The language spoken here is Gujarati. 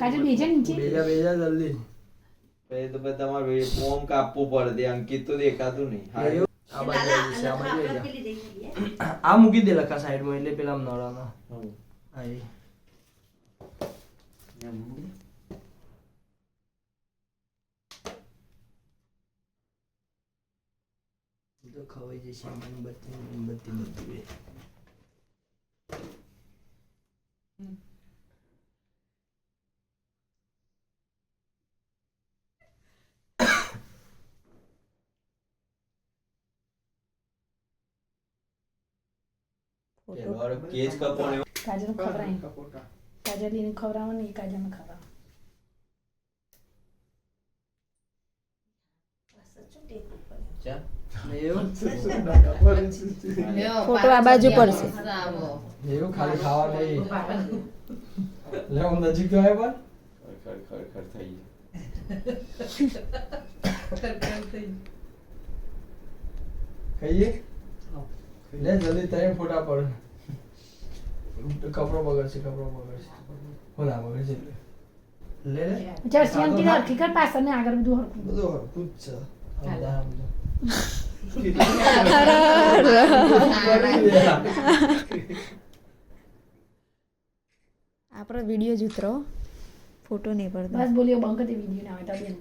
કાજલ બેજા નીચે બેજા જલ્દી પછી તો પછી તમારે ફોર્મ કાપવું પડે અંકિત તો દેખાતું નહીં હા આ બાજુ આવી જશે, આ બાજુ આવી જા. આ મૂકી દે લખા સાઈડમાં એટલે પેલા નળામાં આઈ તો ખવાઈ જશે મીણબત્તી બધી કેસ કપોને કાજલ ખવરાય કાજલ એને ખવરાવો ને કાજલ ને ખવરાવો ફોટો આ બાજુ પડશે એવું ખાલી ખાવા નહીં લે હું નજીક તો આવ્યો પણ ખર થઈ ખાઈએ લે જલ્દી તને ફોટા પડ કપડો બગડશે હું ના બગડશે લે લે ચાલ શાંતિ રાખ ઠીક પાછળ ને આગળ બધું હરખું બધું હરખું જ છે આપણો વિડીયો જ ઉતરો ફોટો નહીં પડતો બસ બોલ્યો બંધ કરી વિડીયો ના આવે તો બેન